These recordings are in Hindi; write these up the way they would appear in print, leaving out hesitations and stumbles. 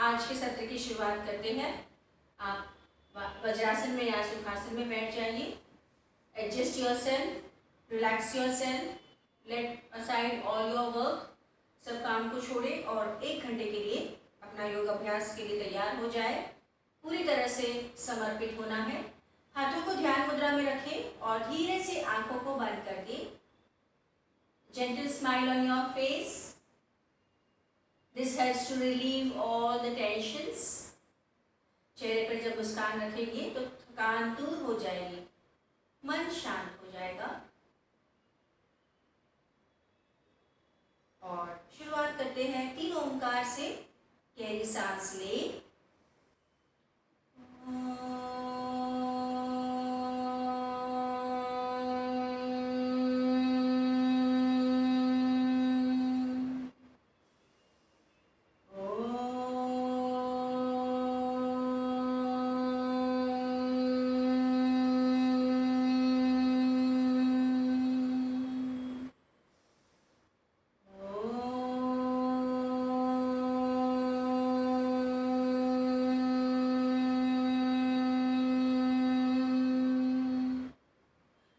आज के सत्र की शुरुआत करते हैं। आप वज्रासन में या सुखासन में बैठ जाइए। Adjust yourself, relax yourself, let aside all your work. सब काम को छोड़े और 1 घंटे के लिए अपना योग अभ्यास के लिए तैयार हो जाए। पूरी तरह से समर्पित होना है। हाथों को ध्यान मुद्रा में रखें और धीरे से आंखों को बंद करके gentle smile on your face. This helps to relieve all the tensions. चेहरे पर जब मुस्कान रखेंगे तो थकान दूर हो जाएगी, मन शांत हो जाएगा। और शुरुआत करते हैं 3 ओंकार से। गहरी सांस ले।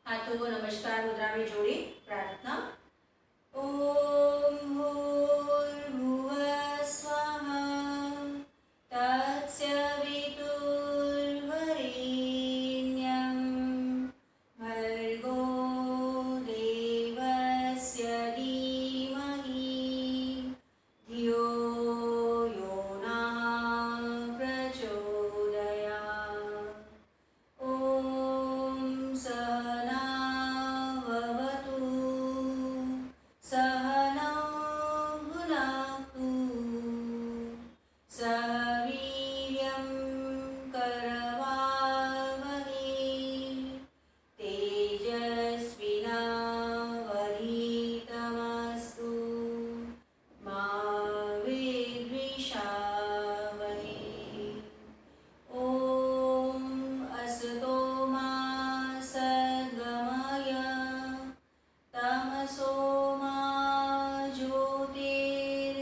हाथों को नमस्कार मुद्रा में जोड़े। प्रार्थना। ओम भूर्भुवः स्वः तत्सवितुर्वरेण्यं भर्गो देवस्य धीमहि धियो यो नः प्रचोदयात्। ओम सहना सहनौ भुनक्तु सह वीर्यं करवावहै तेजस्विनावधीतमस्तु मा विद्विषावहै। ओम असतो मा सद्गमय तमसो मा ज्योतिर्गमय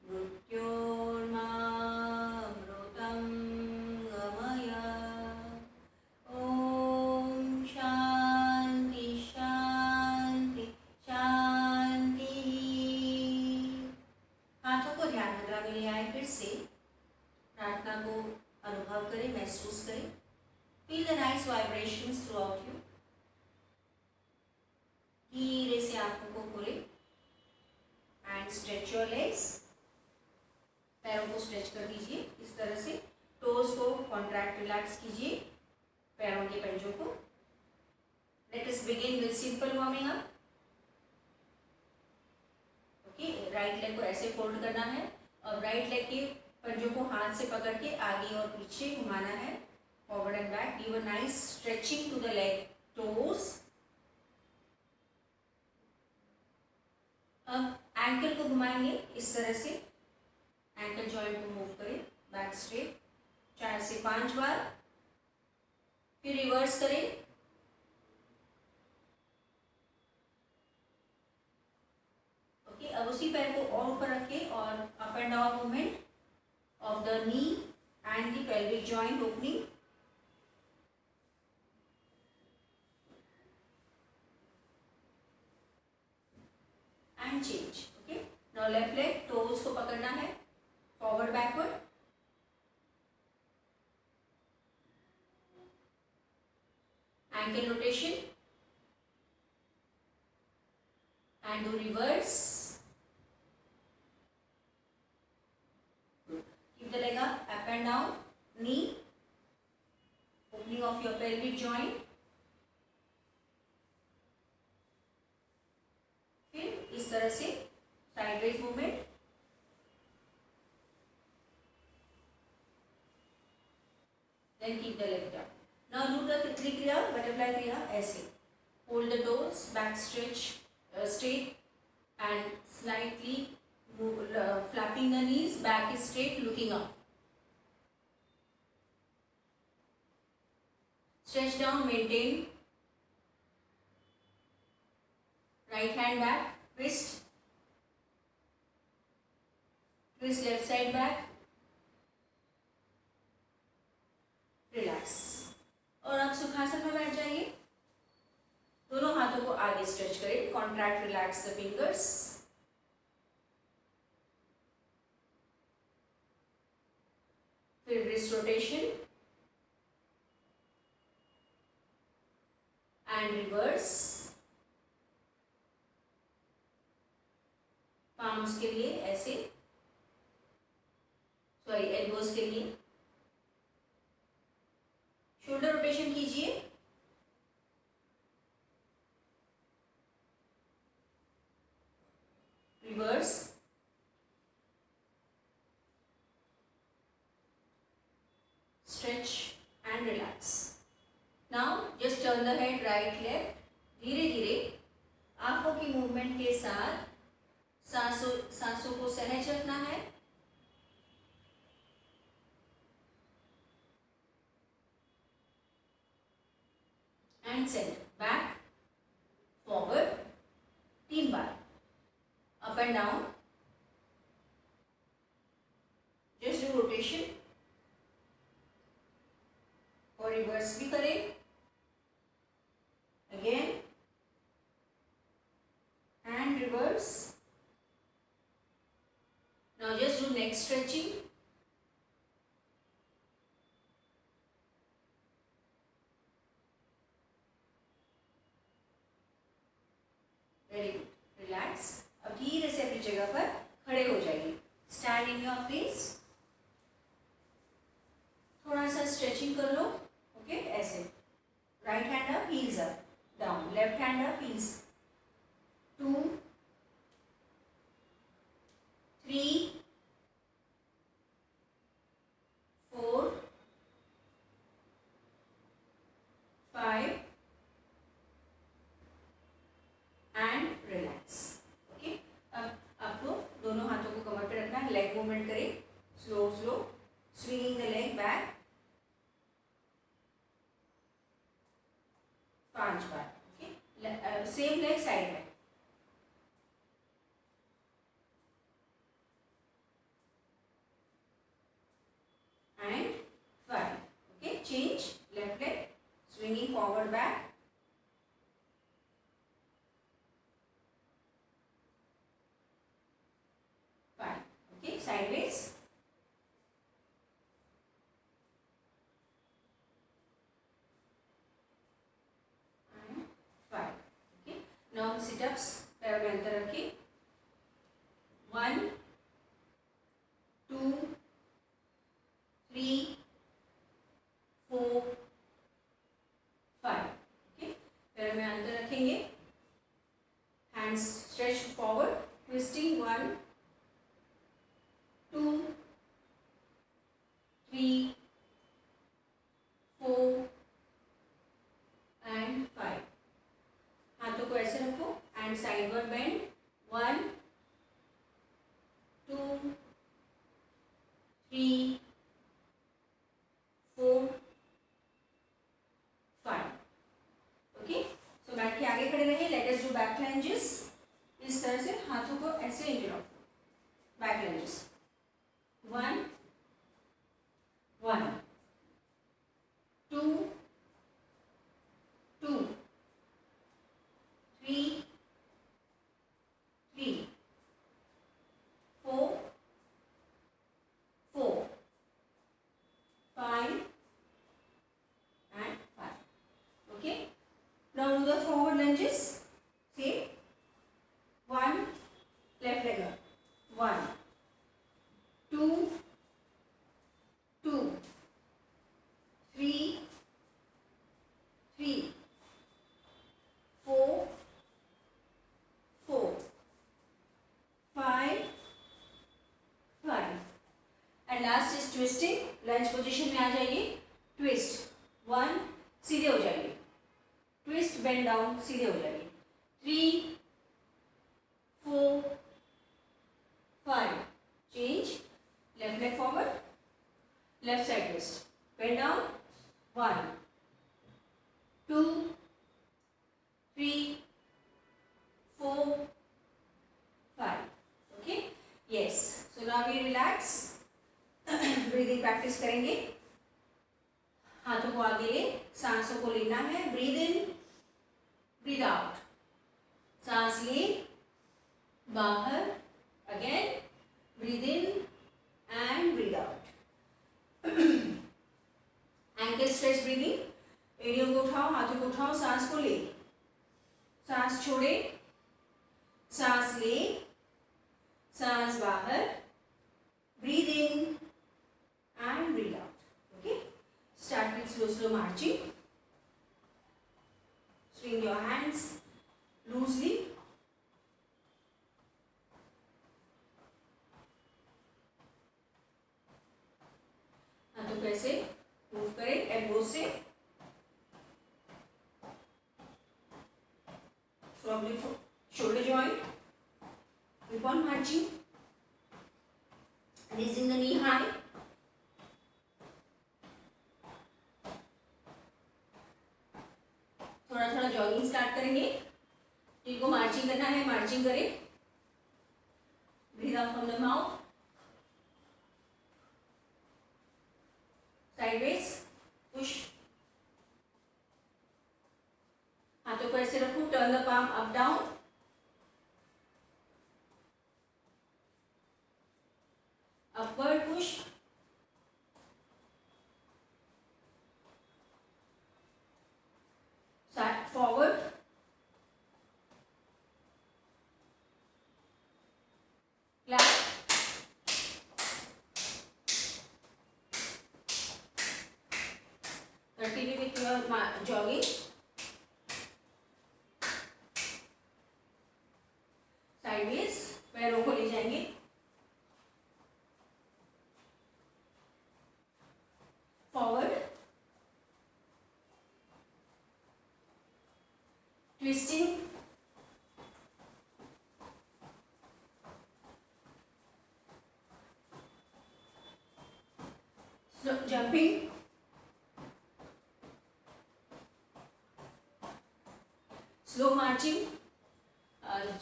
मृत्योर्मामृतं गमय। ओम शांति शांति शांति। हाथों को ध्यान मुद्रा में ले आए। फिर से प्रार्थना को अनुभव करें, महसूस करें। Feel the nice vibrations through out you. धीरे से आंखों को खोले एंड स्ट्रेच योर लेग्स। पैरों को स्ट्रेच कर दीजिए इस तरह से। टोज को कॉन्ट्रैक्ट रिलैक्स कीजिए, पैरों के पंजों को। Let us begin with simple warming up. Okay, right leg को ऐसे फोल्ड करना है और राइट लेग के पंजों को हाथ से पकड़ के आगे और पीछे घुमाना है, forward and back. Give a nice stretching to the leg toes. अब एंकल को घुमाएंगे इस तरह से। एंकल जॉइंट को मूव करें बैक स्ट्रेट 4 से 5 बार। फिर रिवर्स करें। ओके, अब उसी पैर को और ऊपर रखें और up and down movement of the knee and the pelvic joint opening. And change. Okay. Now left leg, toes को पकड़ना है, forward backward. Ankle rotation. And do reverse. Keep the leg up and down. Knee, opening of your pelvic joint. फिर इस तरह से sideways movement. Then keep the leg down. Now do the Titli Kriya, butterfly Kriya ऐसे. Hold the toes, back stretch straight and slightly move, flapping the knees. Back is straight, looking up. Stretch down, maintain. Right hand back, wrist. Twist left side back, relax. और आप सुखासन में बैठ जाइए। दोनों हाथों को आगे स्ट्रेच करें, कॉन्ट्रैक्ट रिलैक्स द फिंगर्स। फिर wrist rotation and reverse. Palms के लिए ऐसे, सॉरी एल्बोज के लिए। शोल्डर रोटेशन कीजिए, reverse, stretch and relax. Now just turn the head right left. धीरे धीरे आंखों की मूवमेंट के साथ सांसों को सहज रखना है। And centre, back, forward, 3 bar, up and down, just do rotation. और रिवर्स भी करें, again and reverse. Now just do neck stretching. Very good, relax. अब धीरे से अपनी जगह पर खड़े हो जाइए। Stand in your place. थोड़ा सा स्ट्रेचिंग कर लो, ओके ऐसे। Right hand up, heels up, down, left hand up, heels, 2 3 4 5 and relax. Okay, अब आपको दोनों हाथों को कमर पे रखना है। लेग मूवमेंट करें, slow slow, swinging the leg back 5 बार। ओके, सेम लेग साइड में। And 5। Okay, change, left leg, swinging forward back, fine. Okay, sideways, and 5. Okay, now sit ups, पैर में अंतर रखिए। 1 2 3 4 5। ओके, पैर में अंतर रखेंगे। Hands stretch forward, twisting 1 2 3 4 and 5। हाथों को ऐसे रखो एंड साइडवर्ड बेंड 1 2 3 4 5। ओके, सो बैठ के आगे खड़े रहिए। Late us do back lunges. इस तरह से हाथों को ऐसे interlock, back lunges 1 1 2 2 3 3 4 4 5 and 5। okay, now do the forward lunges. See, 1, left leg up, 1 2 2 3 3 4 4 5 5। And last is twisting. Lunge position में आ जाइए, ट्विस्ट 1, सीधे हो जाइए, ट्विस्ट बेंड डाउन, सीधे हो जाइए, 3 4 5, change, left leg forward, left side twist, bend down, 1 2 3 4 5। okay, yes, so now we relax, breathing practice करेंगे। हाथों को आगे ले, सांसों को लेना है, ब्रीद इन, ब्रीद आउट, सांस ले, बाहर, again breathe in and breathe out. Ankle stretch breathing, एड़ियों को उठाओ, हाथों को उठाओ, सांस को ले, सांस छोड़े, सांस ले, सांस बाहर, breathe in and breathe out. Okay, start with slow slow marching. Swing your hands loosely. हाथों को ऐसे मूव करें, एल्बो से from the shoulder joint. Keep on marching, raising the knee high. थोड़ा थोड़ा जॉगिंग स्टार्ट करेंगे, जिनको मार्चिंग करना है मार्चिंग करें। Breathe out from the mouth, sideways push, हाथों को ऐसे रखो, turn the palm up down, upward push, forward, clap, continue with your jogging, sideways, पैरों को ले जाएंगे, forward, twisting, jumping, slow marching,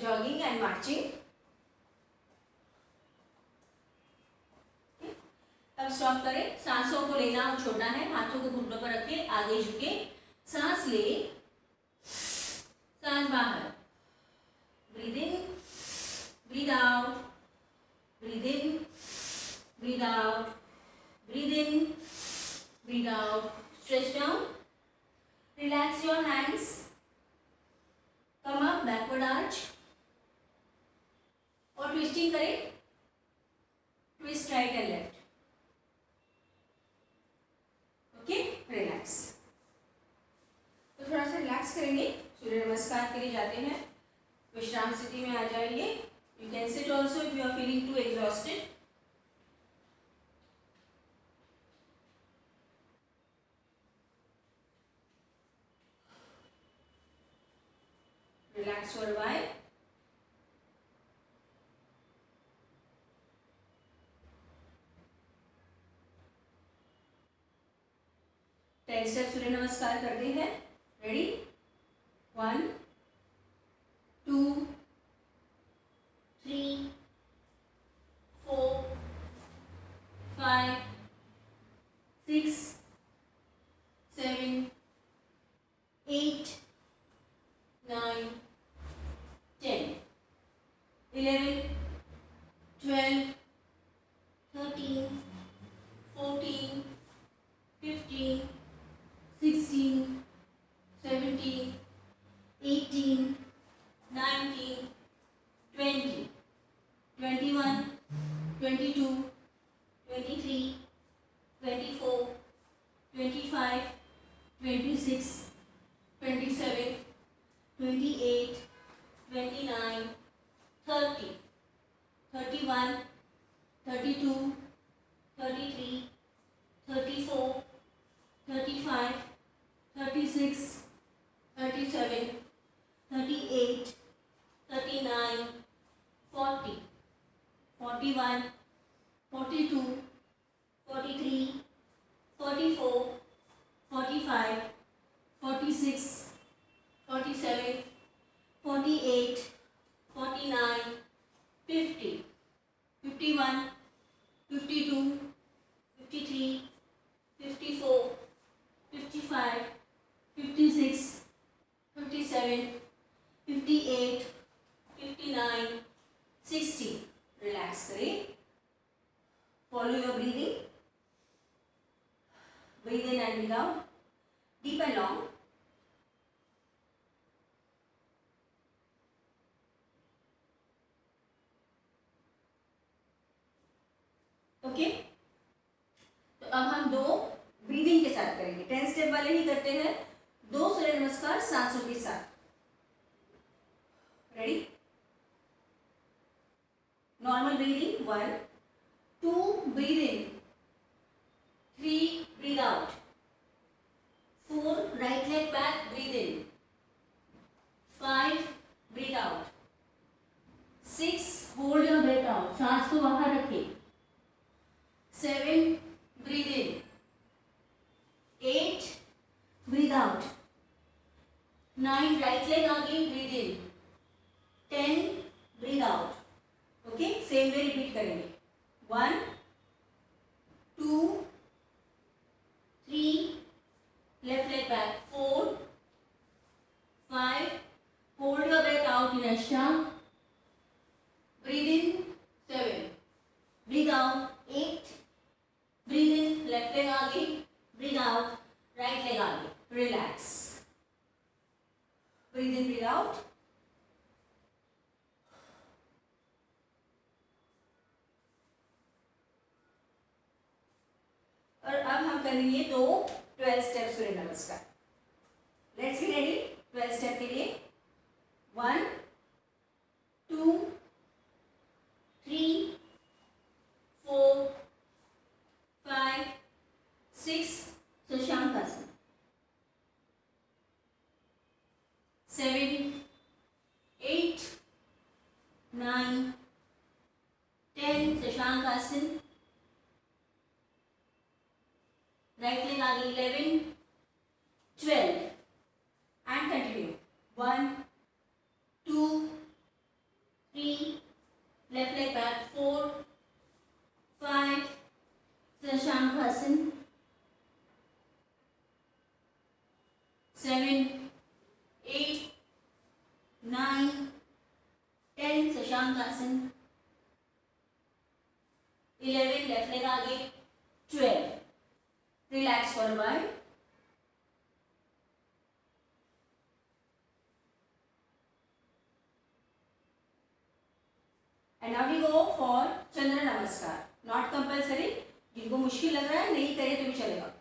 jogging and marching. अब स्टॉप करें, सांसों को लेना और छोड़ना है, हाथों को घुटनों पर रखें, आगे झुके, सांस ले, सांस बाहर, breathe in, breathe out, breathe in, breathe out, breathe in, breathe out, stretch down, relax your hands, come up, backward arch और ट्विस्टिंग करें, twist right and left. Okay, relax. तो थोड़ा सा रिलैक्स करेंगे, सूर्य नमस्कार के लिए जाते हैं, विश्राम स्थिति में आ जाइए। You can sit also if you are feeling too exhausted. Relax for a while. Ten step surya namaskar करते हैं। रेडी, 1 2 3 4 5 6 7 8 9 10 11 12 13 14 15 16 17 18 19 20 21 22 23 24 25 26 27 28 29 30 31 32 33 34 35 36 37 38 39 40 41 42 43 44 45 46 47 48 49 50 51, 52, 53, 54, 55, 56, 57, 58, 59, 60. रिलैक्स करें. Follow your breathing. Breathe in and breathe out. Deep and long. Okay. तो अब हम दो ब्रीदिंग के साथ करेंगे. 10 स्टेप वाले ही करते हैं. 2 सूर्य नमस्कार सांसों के साथ. Ready. Normal breathing. 1, 2 breathe in, 3 breathe out, 4 right leg back breathe in, 5 breathe out, 6 hold your breath out, सांस को बाहर रखें, 7 breathe in, 8 breathe out, 9 right leg आगे breathe in, 10 breathe out. Okay. Same way repeat करेंगे. 1, 2, 3, left leg back, 4, 5, hold your breath out in Ashtanga, breathe in, 7, breathe out, 8, breathe in, left leg आगे, breathe out, right leg आगे. Relax. Breathe in, breathe out. और अब हम करेंगे 2 12 स्टेप सूर्य नमस्कार. Let's be ready. 12 स्टेप के लिए 1, 2, 3, 4, 5, 6 शशांकासन, 7, 8, 9, 10 शशांकासन. Right leg आगे 11, 12 and continue. 1, 2, 3, left leg back, 4, 5, Shashankasan, 7, 8, 9, 10 Shashankasan, 11 left leg आगे, 12. Relax for a while. And now we go for Chandra Namaskar. Not compulsory. जिनको मुश्किल लग रहा है नहीं करे तो भी चलेगा.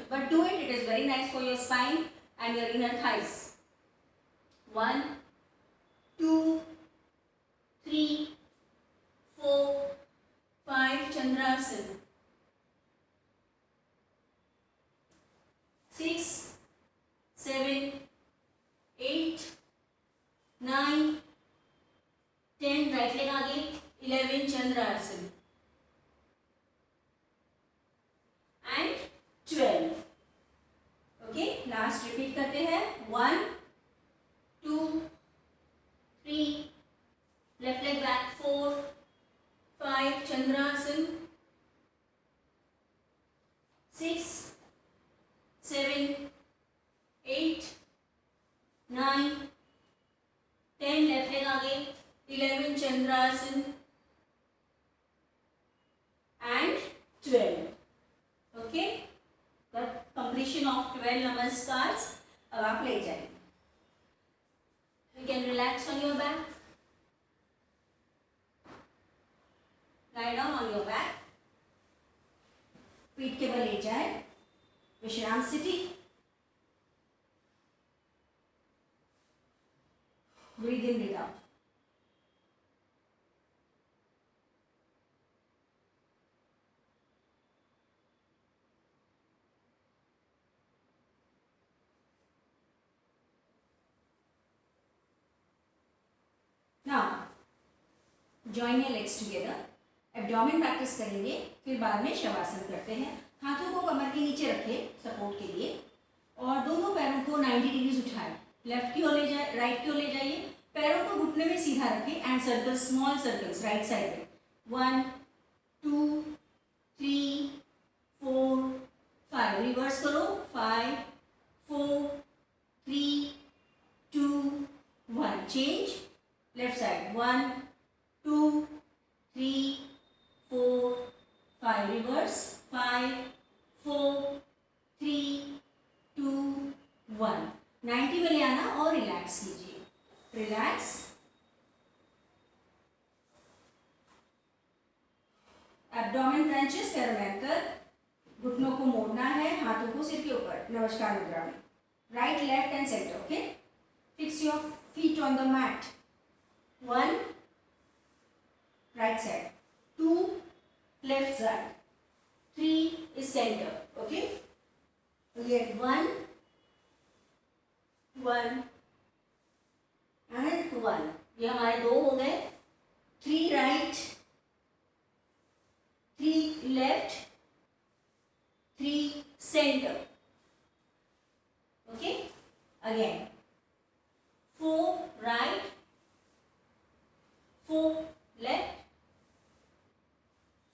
But do it. It is very nice for your spine and your inner thighs. 1, 2, 3, 4, 5 Chandrasana. 6, 7, 8, 9, 10 right leg आगे, 11 Chandrasana and 12. Okay. Last repeat करते हैं. 1, 2, 3, left leg back, 4, 5 Chandrasana, 6, 7, 8, 9, 10 left leg आगे, 11 Chandrasana and 12. Okay. The completion of 12 namaskars. अब आप ले जाएंगे. You can relax on your back. Lie down on your back. पीठ के बल ले जाए. विश्राम स्थिति. Breathe in, breathe out. Now, join your legs together. Abdomen practice करेंगे. फिर बाद में शवासन करते हैं. हाथों को कमर के नीचे रखें सपोर्ट के लिए और दोनों पैरों को 90 डिग्री उठाएं. लेफ्ट की ओर ले जाए, राइट की ओर ले जाइए. पैरों को घुटने में सीधा रखें and circle, small circles right side में. 1 2 3 4 5, रिवर्स करो, 5 4 3 2 1, चेंज, लेफ्ट साइड, 1 2 3 4 5, रिवर्स, 5 4 3 2 1, 90 में ले आना और रिलैक्स कीजिए, रिलैक्स, एब्डोमेन क्रंचेस, पैरों में अंतर, घुटनों को मोड़ना है, हाथों को सिर के ऊपर, नमस्कार मुद्रा में, right left and centre, okay, fix your feet on the mat, 1 right side, 2 left side, 3 is centre, okay, ये 1 1 एंड 1, ये हमारे 2 हो गए, 3 right 3 left 3 center, okay, again 4 right 4 left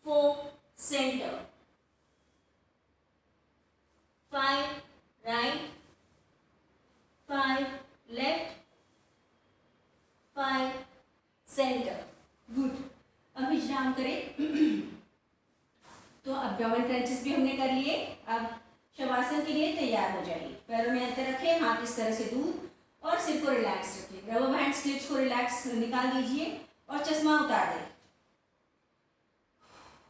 4 center, 5 right 5 left 5 center, good, अब विश्राम करें। तो एब्डोमेन क्रंचेस भी हमने कर लिए, अब शवासन के लिए तैयार हो जाइए, पैरों में अंतर रखें, हाथ इस तरह से दूर और सिर को रिलैक्स रखिए, रबर बैंड स्लिप्स को रिलैक्स निकाल दीजिए और चश्मा उतार दें,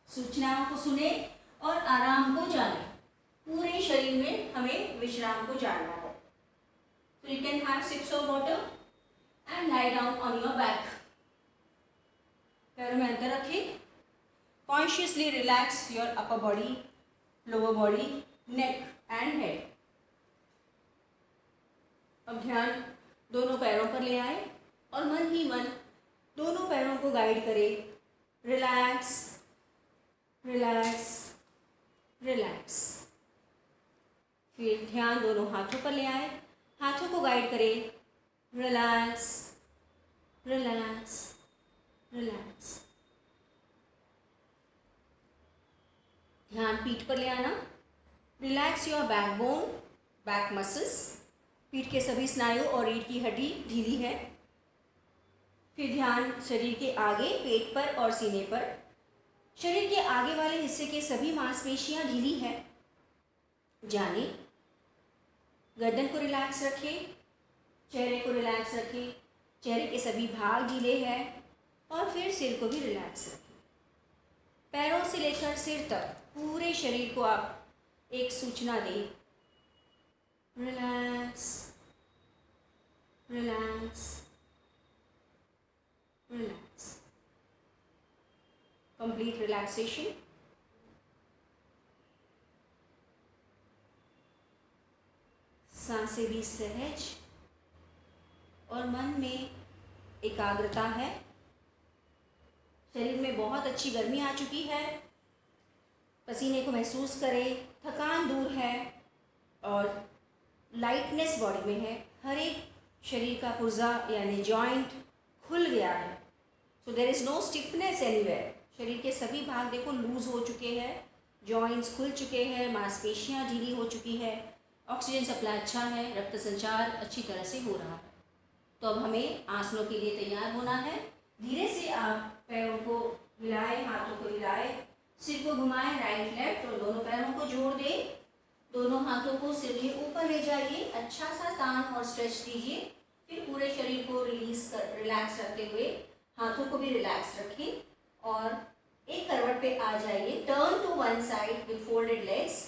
सूचनाओं को सुने और आराम को जाने, पूरे शरीर में हमें विश्राम को जानना है, तो you can have sips of water and lie down on your back, पैरों में अंतर रखें, consciously relax your upper body, lower body, neck and head, अब ध्यान दोनों पैरों पर ले आए और मन ही मन दोनों पैरों को गाइड करें, रिलैक्स रिलैक्स रिलैक्स, फिर ध्यान दोनों हाथों पर ले आए, हाथों को गाइड करें, रिलैक्स रिलैक्स रिलैक्स, ध्यान पीठ पर ले आना, relax your backbone, back muscles, पीठ के सभी स्नायु और रीढ़ की हड्डी ढीली है, फिर ध्यान शरीर के आगे, पेट पर और सीने पर, शरीर के आगे वाले हिस्से के सभी मांसपेशियां ढीली है, जाने, गर्दन को रिलैक्स रखें, चेहरे को रिलैक्स रखें, चेहरे के सभी भाग ढीले हैं और फिर सिर को भी रिलैक्स रखें, पैरों से लेकर सिर तक पूरे शरीर को आप एक सूचना दें, relax relax relax, complete relaxation, सांसें भी सहज और मन में एकाग्रता है, शरीर में बहुत अच्छी गर्मी आ चुकी है, पसीने को महसूस करें, थकान दूर है और लाइटनेस बॉडी में है, हर एक शरीर का पुर्जा यानी जॉइंट खुल गया है, so there is no stiffness anywhere, शरीर के सभी भाग देखो लूज हो चुके हैं, जॉइंट्स खुल चुके हैं, मांसपेशियां ढीली हो चुकी है, ऑक्सीजन सप्लाई अच्छा है, रक्त संचार अच्छी तरह से हो रहा है, तो अब हमें आसनों के लिए तैयार होना है, धीरे से आप पैरों को हिलाएं, हाथों को हिलाएं, सिर को घुमाएं राइट लेफ्ट और दोनों पैरों को जोड़ दें, दोनों हाथों को सिर के ऊपर ले जाइए, अच्छा सा तान और स्ट्रेच दीजिए, फिर पूरे शरीर को रिलैक्स करते हुए हाथों को भी रिलैक्स रखें और एक करवट पे आ जाइए, turn to one side with folded legs,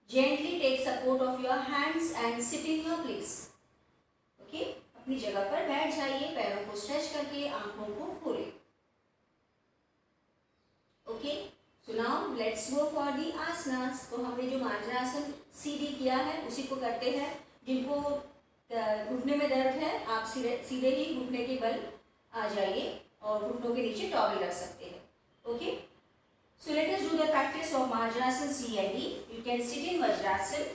gently take support of your hands and sit in your place, okay, अपनी जगह पर बैठ जाइए, पैरों को स्ट्रेच करके आंखों को खोलें, okay, so now let's go for the asanas, तो हमने जो मार्जरासन सीधी किया है उसी को करते हैं, जिनको घुटने में दर्द है आप सीधे ही घुटने के बल आ जाइए और घुटनों के नीचे टॉवल रख सकते हैं, okay, so let us do the practice of marjarasana C and D, you can sit in vajrasana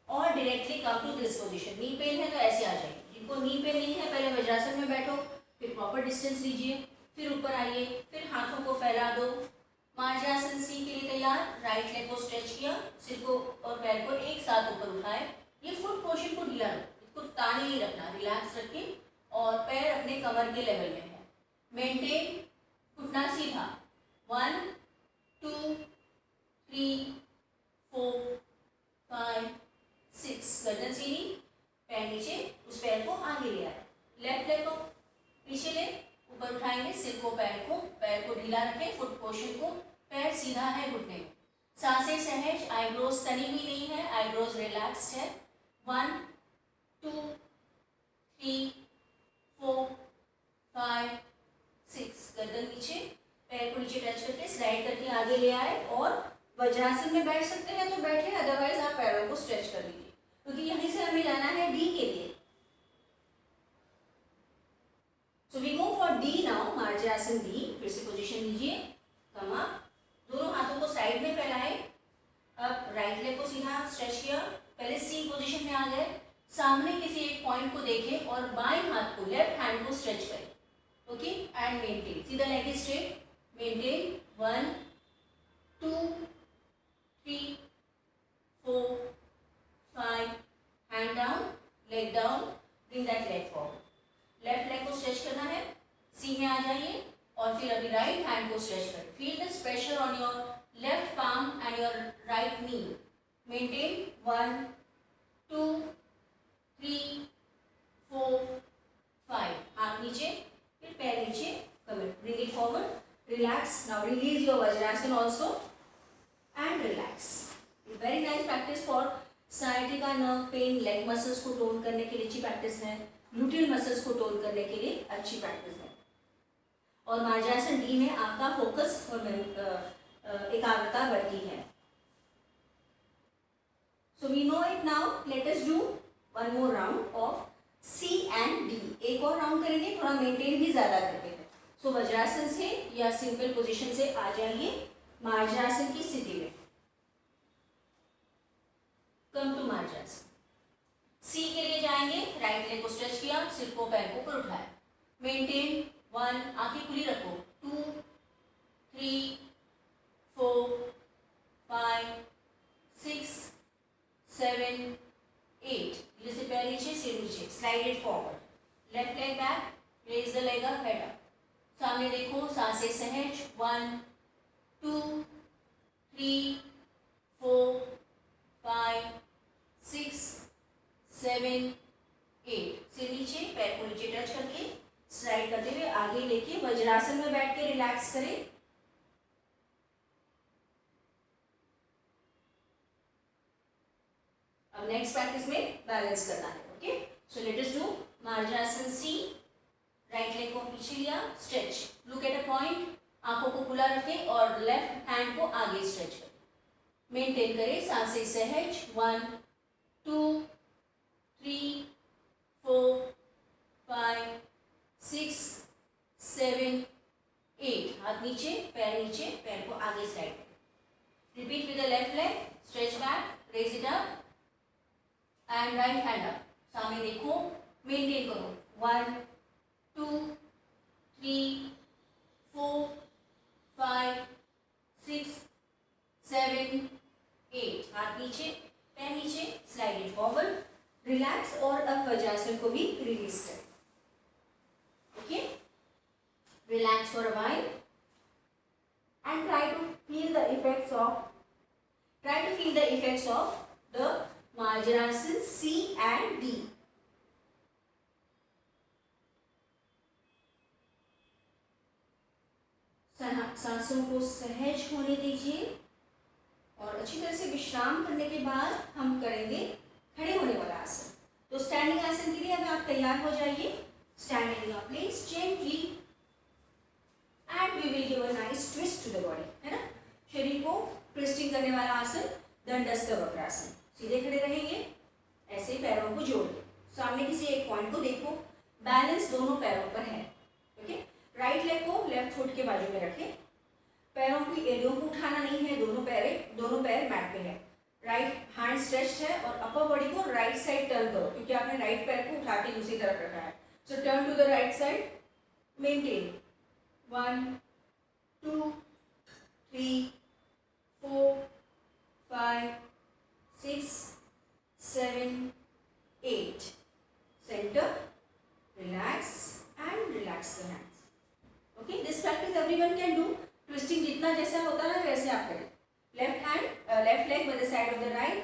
और directly come to this position, knee pain है तो ऐसे आ जाइए, जिनको नी पेन नहीं है पहले वज्रासन में बैठो, फिर प्रॉपर डिस्टेंस लीजिए, फिर ऊपर आइए, फिर हाथों को फैला दो। मार्जासन सी के लिए तैयार। राइट लेग को स्ट्रेच किया, सिर को और पैर को एक साथ ऊपर उठाए। ये फुट पोर्शन को ढीला रखो, इसको ताने नहीं रखना, रिलैक्स रखें और पैर अपने कमर के लेवल में है। मेंटेन, घुटना सीधा। 1 2 3 4 5 6, गर्दन सीधी, पैर नीचे, उस पैर को आगे ले आए। लेफ्ट लेग को पीछे ले, ऊपर उठाएंगे, सिर को पैर को ढीला रखें, फुट पोर्शन को, पैर सीधा है घुटने में। सांसें सहज, आईब्रोज तनी हुई नहीं है, आईब्रोज रिलैक्स्ड है। 1 2 3 4 5 6, गर्दन नीचे, पैर को नीचे टच करके स्लाइड करके आगे ले आए। और वज्रासन में बैठ सकते हैं तो बैठे, अदरवाइज आप पैरों को स्ट्रेच कर लीजिए, क्योंकि यहीं से हमें जाना है डी के लिए। So we move for D now, मार्जासन D। फिर से पोजीशन लीजिए, कम अप, दोनों हाथों को साइड में फैलाए। अब राइट लेग को सीधा स्ट्रेच किया, पहले सी पोजीशन में आ गए, सामने किसी एक पॉइंट को देखें और बाएं हाथ को, लेफ्ट हैंड को स्ट्रेच करें। ओके, एंड मेंटेन, सीधा leg straight, maintain. 1 2 3 4 5, hand down, leg down, bring that leg forward. Left leg को स्ट्रेच करना है, सी में आ जाइए और फिर अभी राइट हैंड को स्ट्रेच करें। Feel this pressure on your left palm and your right knee. Maintain. 1 2 3 4 5, हाथ नीचे, फिर पैर नीचे, commit, bring it forward, relax. Now release your vajrasana also and relax. Very nice practice for sciatica nerve pain, leg muscles को टोन करने के लिए अच्छी प्रैक्टिस है, ग्लूटियल मसल्स को टोन करने के लिए अच्छी प्रैक्टिस है। और मार्जासन डी में आपका फोकस और एकाग्रता बढ़ती है। So we know it now, let us do one more round of C and D. एक और राउंड करेंगे, थोड़ा मेंटेन भी ज्यादा करते हैं। सो वज्रासन से या सिंपल पोजीशन से आ जाइए मार्जासन की स्थिति में। Come to मार्जासन। सी के लिए जाएंगे, राइट लेग को स्ट्रेच किया, सिर को पैर को ऊपर उठाया, मेंटेन। 1, आंखें खुली रखो। 2 3 4 5 6 7 8, धीरे से पैर नीचे, सिर नीचे, slide it forward. Left leg back, raise the leg up, head up, सामने देखो, सांसें सहज। 1 2 3 4 5 6 7 8, सिर नीचे, पैर को नीचे टच करके स्लाइड करते हुए आगे लेके वज्रासन में बैठ के रिलैक्स करें। अब नेक्स्ट प्रैक्टिस में बैलेंस करना है। Okay, so let us do marjasana C. Right leg को पीछे लिया, stretch, look at a point, आंखों को खुला रखें और लेफ्ट हैंड को आगे स्ट्रेच करें, मेंटेन करें, सांसें सहज। 1 2 3 4 5 6 7 8, हाथ नीचे, पैर को आगे स्लाइड करें। Repeat with the left leg, stretch back, raise it up and right hand up, सामने देखो, मेंटेन करो। 1 2 3 4 5 6 7 8, हाथ नीचे, पैर नीचे, स्लाइड इट फॉरवर्ड, रिलैक्स। और अब वज्रासन को भी रिलीज करें। Okay, relax for a while and try to feel the effects of the marjasana C and D. सांसों को सहज होने दीजिए और अच्छी तरह से विश्राम करने के बाद हम करेंगे खड़े होने वाला आसन। तो स्टैंडिंग आसन के लिए अब आप तैयार हो जाइए। Stand in your place gently and we will give a nice twist to the body, है ना। शरीर को ट्विस्टिंग करने वाला आसन दंडस्थ वक्रासन। सीधे खड़े रहेंगे, ऐसे पैरों को जोड़ के सामने किसी एक पॉइंट को देखो, बैलेंस दोनों पैरों पर है। ओके, राइट लेग को लेफ्ट फुट के बाजू में रखें, पैरों की एड़ियों को उठाना नहीं है, दोनों पैर मैट पे है। राइट हैंड स्ट्रेच्ड है और अपर बॉडी को राइट साइड टर्न करो, क्योंकि आपने राइट पैर को उठा के दूसरी तरफ रखा है। So turn to the right side, maintain. 1 2 3 4 5 6 7 8. Center, relax and relax the hands. Okay, this practice everyone can do. Twisting जितना जैसा होता है वैसे आप करें. Left hand, left leg by the side of the right,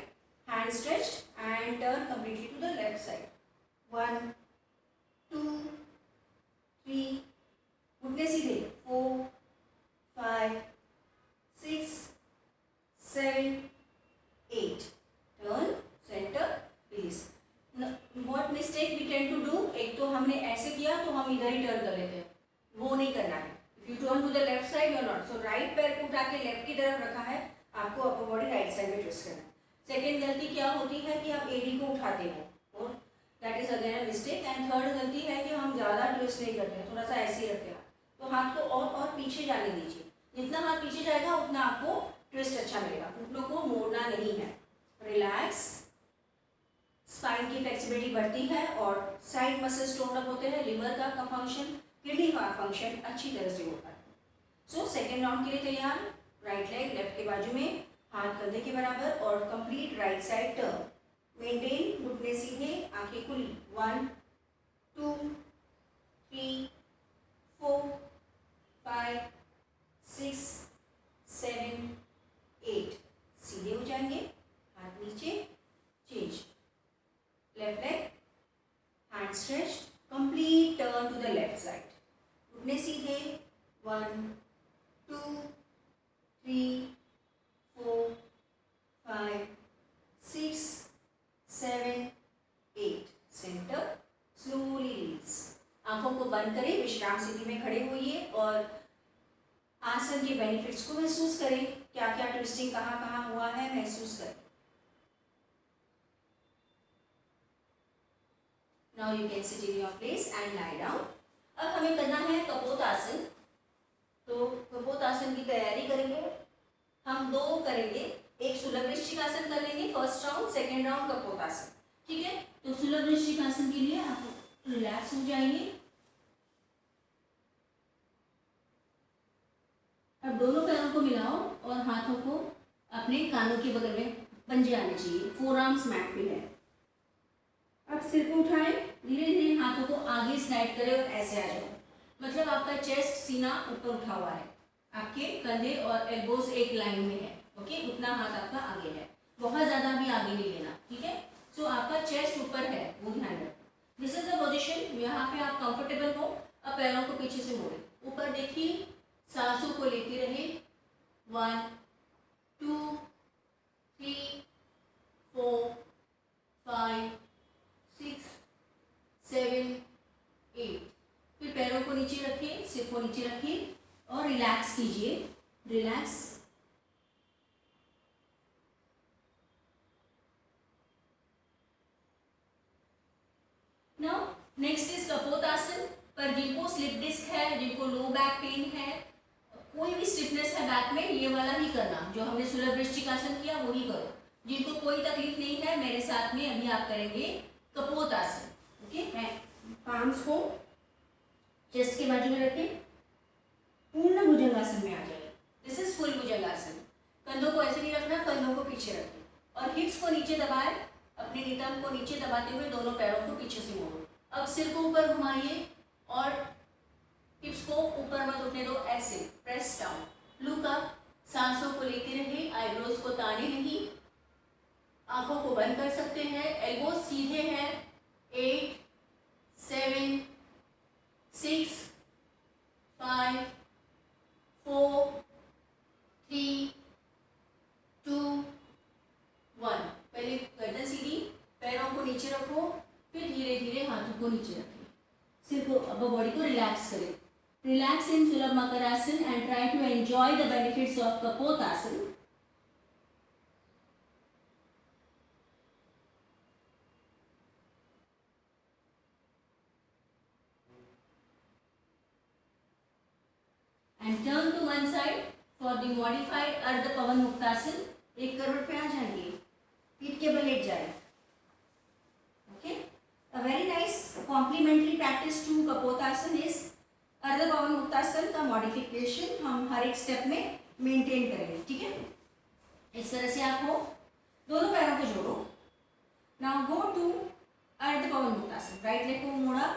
hand stretched and turn completely to the left side. 1 2 3, घुटने सीधे, 4 5 6 7 8. Turn, center, release. What mistake we tend to do, एक तो हमने ऐसे किया तो हम इधर ही टर्न कर लेते हैं, वो नहीं करना है. If you turn to the left side, you are not. So right पैर को उठा के लेफ्ट की तरफ रखा है, आपको अपर बॉडी राइट साइड में ट्विस्ट करना है. सेकेंड गलती क्या होती है कि आप एडी को उठाते हो, और that is again a mistake. And third गलती है कि हम ज़्यादा ट्विस्ट नहीं करते हैं, थोड़ा सा ऐसे ही रखते हैं. तो हाथ को और पीछे जाने दीजिए. जितना हाथ पीछे जाएगा उतना आपको ट्विस्ट अच्छा मिलेगा. घुटनों को मोड़ना नहीं है. रिलैक्स. स्पाइन की फ्लेक्सिबिलिटी बढ़ती है और साइड मसल्स टोन अप होते हैं. लिवर का फंक्शन, किडनी का फंक्शन अच्छी तरह से होता है. सो सेकेंड राउंड के लिए तैयार. राइट लेग लेफ्ट के बाजू में, हाथ कंधे के बराबर और complete right side turn. Maintain, घुटने सीधे, आंखें खुली. 1 2 3 4 5 6 7 8. सीधे हो जाएंगे, हाथ नीचे, change. Left leg, hand stretched, complete turn to the left side. घुटने सीधे. 1 2 3 4 5 6 7 8. Centre, slowly release. आंखों को बंद करें, विश्राम स्थिति में खड़े होइए और आसन के बेनिफिट्स को महसूस करें. क्या क्या ट्विस्टिंग कहाँ कहाँ हुआ है महसूस करें. Now you can sit in your place and lie down. अब हमें करना है कपोतासन. तो कपोतासन की तैयारी करेंगे. हम 2 करेंगे. एक सुलभ वृश्चिकासन कर लेंगे first round, second round kapotasana. ठीक है. तो सुलभ वृश्चिकासन के लिए आप रिलैक्स हो जाएंगे. अब दोनों पैरों को मिलाओ और हाथों को अपने कानों के बगल में पंजे आने चाहिए. फोर आर्म्स मैट पे है. अब सिर को उठाएं, धीरे धीरे हाथों को आगे स्लाइड करें और ऐसे आ जाओ. मतलब आपका चेस्ट, सीना ऊपर उठा हुआ है, आपके कंधे और एल्बोज एक लाइन में है. ओके, उतना हाथ आपका आगे है. बहुत ज़्यादा भी आगे नहीं लेना. ठीक है. सो आपका चेस्ट ऊपर है, वो ध्यान रखो. This is the position. यहाँ पे आप कंफर्टेबल हो. अब पैरों को पीछे से मोड़े, ऊपर देखिए, सांसों को लेते रहे. 1 2 3 4 5 6 7 8. फिर पैरों को नीचे रखिए, सिर को नीचे रखिए और रिलैक्स कीजिए. Relax. Now next is kapotasana. पर जिनको स्लिप डिस्क है, जिनको लो बैक पेन है, कोई भी स्टिफनेस है बैक में, ये वाला ही करना. जो हमने सुलभ वृश्चिकासन किया वही करो. जिनको कोई तकलीफ नहीं है, मेरे साथ में अभी आप करेंगे कपोतासन. ओके. पाम्स को चेस्ट के बाजू में रखें. पूर्ण भुजंगासन में आ जाइए. दिस इज फुल भुजंगासन. कंधों को ऐसे नहीं रखना, कंधों को पीछे रखें और हिप्स को नीचे दबाए. अपने नितंब को नीचे दबाते हुए दोनों पैरों को पीछे से मोड़ो. अब सिर को ऊपर घुमाइए और हिप्स को ऊपर मत उठने दो. ऐसे प्रेस डाउन. Look up. सांसों को लेते रहिए, आईब्रोज को ताने नहीं. आंखों को बंद कर सकते हैं. एल्बोज सीधे हैं. 8 7 6 5 4 3 2 1. पहले गर्दन सीधी, पैरों को नीचे रखो, फिर धीरे धीरे हाथों को नीचे रखें. सिर को, अब बॉडी को रिलैक्स करें. रिलैक्स इन सुलभ makarasana and try to enjoy the benefits of kapotasana. And turn to one side for the modified अर्ध पवन मुक्तासन. एक करवट पे आ जाएंगे, पीठ के बल लेट जाए. Okay. A very nice complementary practice to Kapotasan is अर्ध पवन मुक्तासन का मॉडिफिकेशन हम हर एक स्टेप में मेंटेन करेंगे, ठीक है। इस तरह से आप हो, दोनों पैरों को जोड़ो। नाउ गो टू अर्ध पवन मुक्तासन। राइट लेग को मोड़ा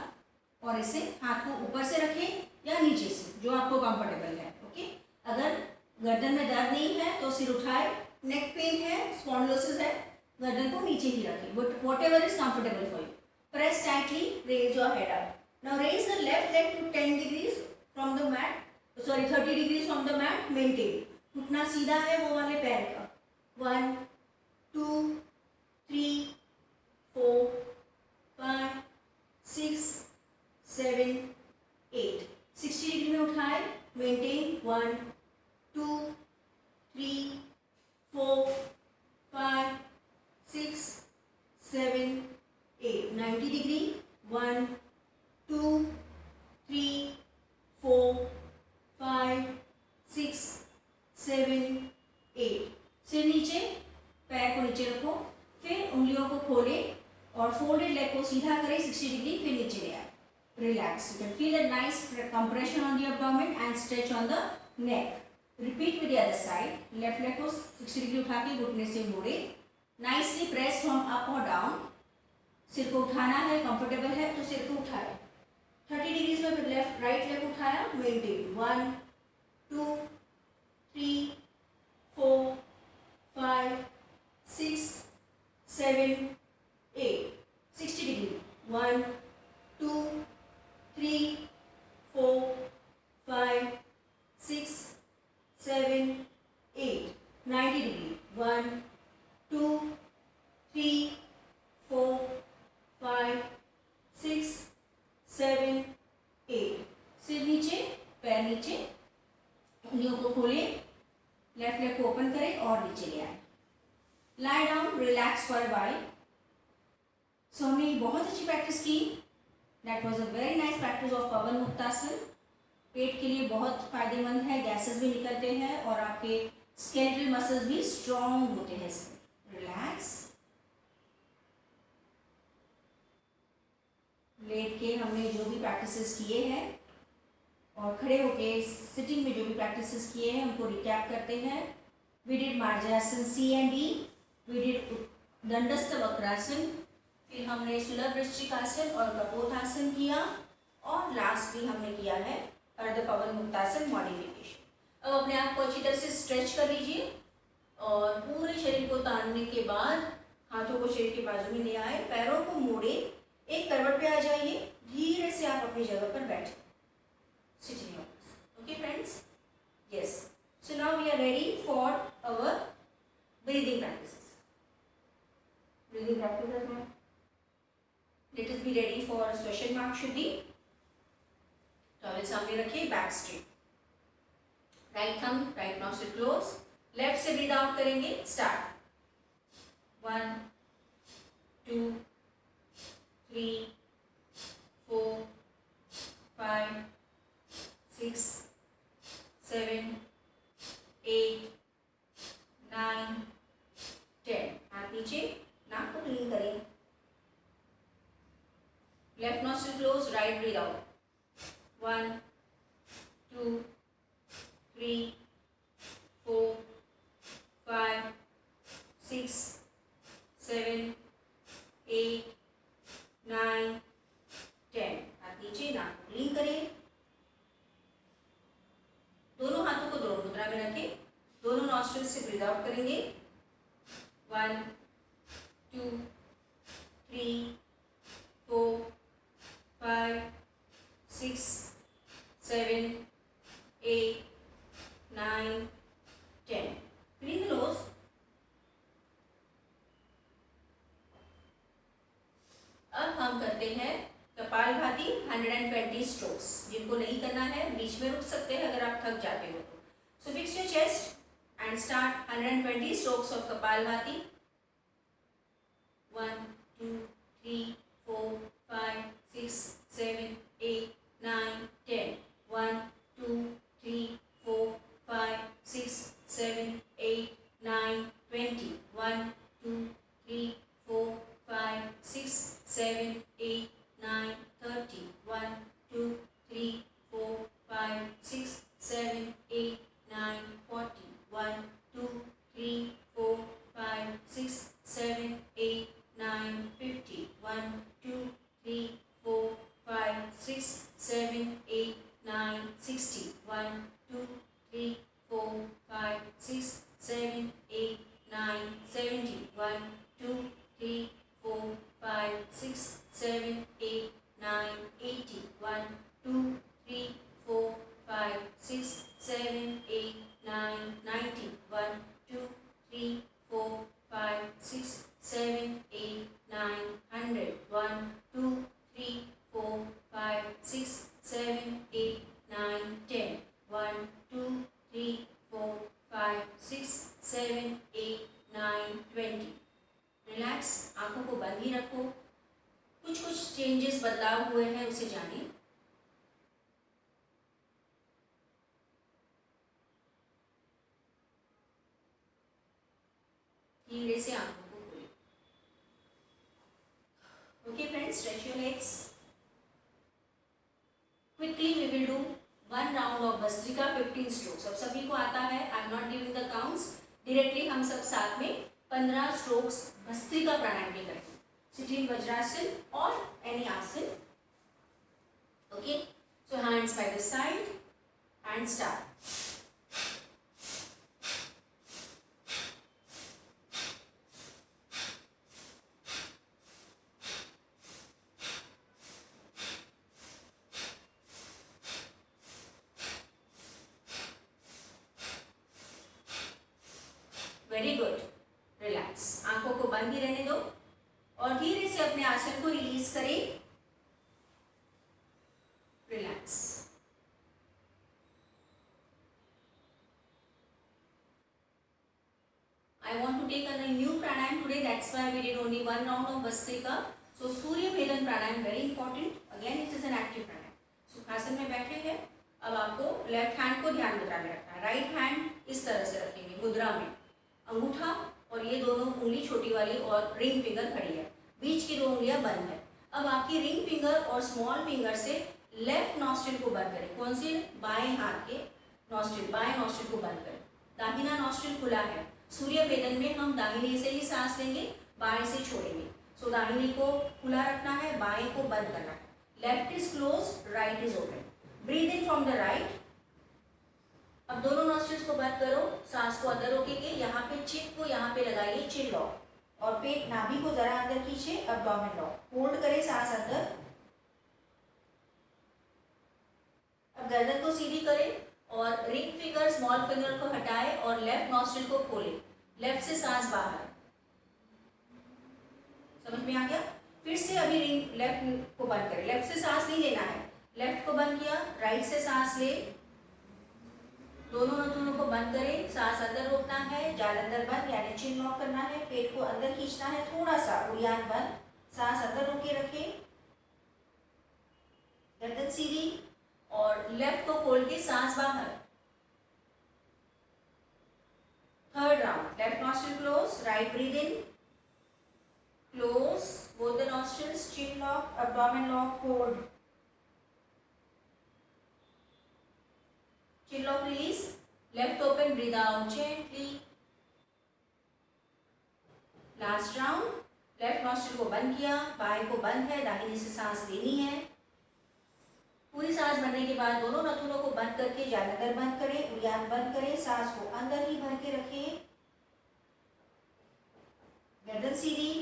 और इसे हाथ को ऊपर से रखें या नीचे से, जो आपको कंफर्टेबल है। ओके, अगर गर्दन में दर्द नहीं है तो सिर उठाए, नेक पेन है, स्पॉन्डिलोसिस है, गर्दन को नीचे ही रखें, whatever is comfortable for you. Press tightly, raise your head up. Now raise the left leg to 10 degrees from the mat, sorry 30 degrees from the mat, maintain. घुटना सीधा है वो वाले पैर का। 1 2 3 4 5 6 7 8। 60 डिग्री में उठाए, मेंटेन। 1 2 3 4 5 6 7 8। 90 डिग्री। 1 2 3 4 5 6 7 8। सिर नीचे, पैर को नीचे रखो, फिर उंगलियों को खोले और फोल्डेड लेग को सीधा करें 60 डिग्री, फिर नीचे ले आए। Relax. You can feel a nice compression on the abdomen and stretch on the neck. Repeat with the other side. Left leg को 60 डिग्री उठा के घुटने से मोड़े। Nicely press from up or down. सिर को उठाना है, कंफर्टेबल है तो सिर को उठाए। 30 डिग्रीज में फिर लेफ्ट राइट लेग उठाया, मेंटेन। 1 2 3 4 5 6 7 8। 60 डिग्री। 1 2 3 4 5 6 7 8। 90 डिग्री। 1 2 3 4 5 6 7 8। सिर नीचे, पैर नीचे, उंगलियों को खोले, लेफ्ट लेग को ओपन करें और नीचे ले आए। Lie down, relax for a while. So हमने बहुत अच्छी प्रैक्टिस की। That was a very nice practice of pawan muktasana. पेट के लिए बहुत फायदेमंद है, गैसेस भी निकलते हैं और आपके स्केलेटल मसल्स भी स्ट्रॉन्ग होते हैं इसमें। रिलैक्स। लेट के हमने जो भी प्रैक्टिसेस किए हैं और खड़े होके सिटिंग में जो भी प्रैक्टिसेस किए हैं उनको रिकैप करते हैं। We did marjasana C and D, we did dandastha vakrasana, फिर हमने सुलभ वृश्चिकासन और कपोतासन किया और लास्टली हमने किया है अर्ध पवन मुक्तासन मॉडिफिकेशन। अब अपने आप को अच्छी तरह से स्ट्रेच कर लीजिए और पूरे शरीर को तानने के बाद हाथों को शरीर के बाजू में ले आए, पैरों को मोड़े, एक करवट पे आ जाइए, धीरे से आप अपनी जगह पर बैठ sitting. Okay friends, yes. So now we are ready for our breathing practices. Breathing practices में let us be ready for question mark शुद्धि। टॉवेल सामने रखिए, back straight, right thumb right nostril close, left से ब्रीद आउट करेंगे। स्टार्ट। 1 2 3 4 5 6 7 8 9 10। हाथ नीचे, नाक को क्लीन करें। Left nostril close, right breathe out. 1 2 3 4 5 6 7 8 9 10। हाथ नीचे, नाक को क्लीन करें। दोनों हाथों को दोनों मुद्रा में रखें, दोनों नॉस्ट्रिल से ब्रीद आउट करेंगे। 1 2 3 4 5 6 7 8 9 10। Clean the nose. अब हम करते हैं कपालभाति 120 स्ट्रोक्स। जिनको नहीं करना है बीच में रुक सकते हैं अगर आप थक जाते हो तो। So fix your chest and start 120 strokes of kapalbhati. 1 2 3 4 5 6 7 8 9 10। 1 2 3 4 5 6 7 8 9 20। 1 2 3 4 5 6 7 8 9 30। 1 2 3 4 6, 7, 8, 9, 70. 1, 2, 3, 4, 5, 6, 7, 8, 9, 80. 1, 2, 3, 4, 5, 6, 7, 8, 9, 90. 1, 2, 3, 4, 5, 6, 7, 8, 9, 100. 1, 2, 3, 4, 5, 6, 7, 8, 9, 10. 1, 2, 3, 4, 5, 6, 7, 8, 9, 20. Relax, आंखों को बंद ही रखो। कुछ कुछ चेंजेस बदलाव हुए हैं उसे जानिए। धीरे से आंखों को खोलें। Okay friends, stretch your legs. Quickly we will do 1 round of bhastrika 15 strokes. अब सभी को आता है, I am not giving the counts, directly हम सब साथ में 15 स्ट्रोक्स भस्त्रिका प्राणायाम भी करते हैं, सिटिंग वज्रासन और एनी आसन। Okay, so hands by the side and start. Very good, relax, आंखों को बंद ही रहने दो और धीरे से अपने आसन को रिलीज करें। Relax. I want to take a new pranayam today, that's why we did only 1 round of Vastrika. So Surya Bhedan pranayam very important, again it is an active pranayam. सुखासन में बैठे हैं, अब आपको लेफ्ट हैंड को ध्यान मुद्रा में रखना है। राइट हैंड इस तरह से रखेंगे मुद्रा में, अंगूठा और ये दोनों उंगली छोटी वाली और रिंग फिंगर खड़ी है, बीच की 2 उंगलियां बंद है। अब आपकी रिंग फिंगर और स्मॉल फिंगर से लेफ्ट नॉस्ट्रिल को बंद करें। कौन से? बाएं हाथ के नॉस्ट्रिल, बाएं नॉस्ट्रिल को बंद करें। दाहिना नॉस्ट्रिल खुला है। सूर्य वेदन में हम दाहिने से ही सांस लेंगे, बाएं से छोड़ेंगे। सो दाहिने को खुला रखना है, बाएं को बंद करना है। Left is close, right is open. Breathe in from the right. अब दोनों नॉस्ट्रिल्स को बंद करो, सांस को अंदर रोकेंगे, यहाँ पे चिन को यहाँ पे लगाइए, चिन लॉक, और पेट नाभि को जरा अंदर खींचे, एब्डोमेन लॉक। होल्ड करें सांस अंदर। अब गर्दन को सीधी करें और रिंग फिंगर स्मॉल फिंगर को हटाएं और लेफ्ट नॉस्ट्रिल को खोलें। लेफ्ट से सांस बाहर। समझ में आ गया? फिर से अभी रिंग लेफ्ट को बंद करें। लेफ्ट से सांस नहीं लेना है, लेफ्ट को बंद किया, राइट से सांस ले, दोनों नथुनों को बंद करें, सांस अंदर रोकना है, जाल अंदर बंद यानी चिन लॉक करना है, पेट को अंदर खींचना है, थोड़ा सा उड़ियान बंद, सांस अंदर रोके रखें, गर्दन सीधी और लेफ्ट को खोल के सांस बाहर। Third round, left nostril close, right breathe in, close both the nostrils, chin lock, abdomen lock, hold, chin lock release, left open, breathe out gently. Last round, left nostril को बंद किया, बाएं को बंद है, दाहिने से सांस लेनी है। पूरी सांस भरने के बाद दोनों नथुनों को बंद करके जाल अंदर बंद करें, उड़ियान बंद करें, सांस को अंदर ही भर के रखें, गर्दन सीधी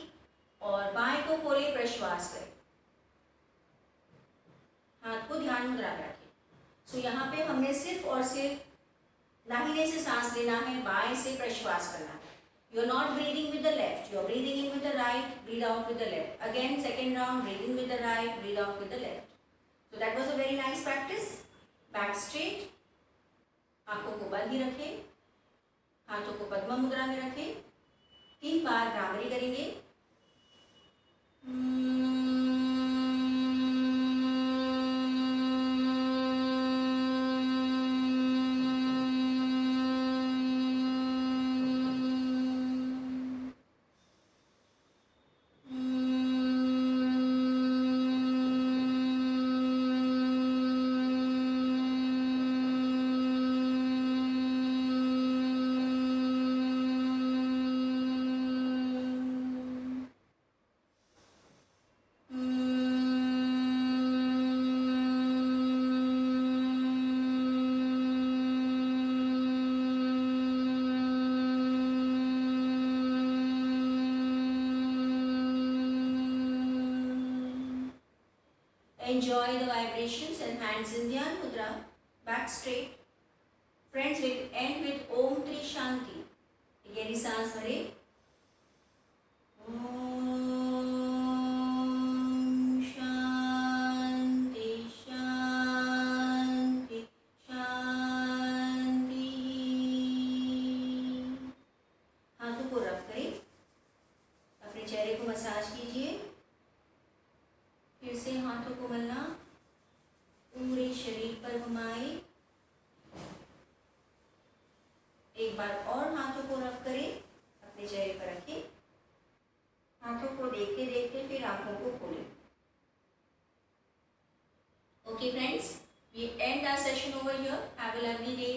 और बाएं को खोले, प्रश्वास करें, हाथ को ध्यान मुद्रा में रखें। सो यहाँ पे हमने सिर्फ और सिर्फ दाहिने से सांस लेना है, बाएं से प्रश्वास करना है। You are not breathing with the left, you are breathing in with the right, breathe out with the left. Again second round, breathe in with the right, breathe out with the left. So that was a very nice practice. Back straight, आंखों को बंद ही रखें, हाथों को पद्म मुद्रा में रखें। 3 बार भ्रामरी करेंगे। enjoy the vibrations and hands in Dhyan Mudra, back straight. Friends, we end with Om Tri Shanti. गहरी सांस भरे. Om Shanti Shanti Shanti. हाथों को रब करें, अपने चेहरे को मसाज कीजिए. फिर से हाथों को मलना पूरे शरीर पर घुमाए. एक बार और हाथों को रब करें, अपने चेहरे पर रखें. हाथों को देखते देखते फिर आंखों को खोलें. Okay friends, we end our session over here. Have a lovely day.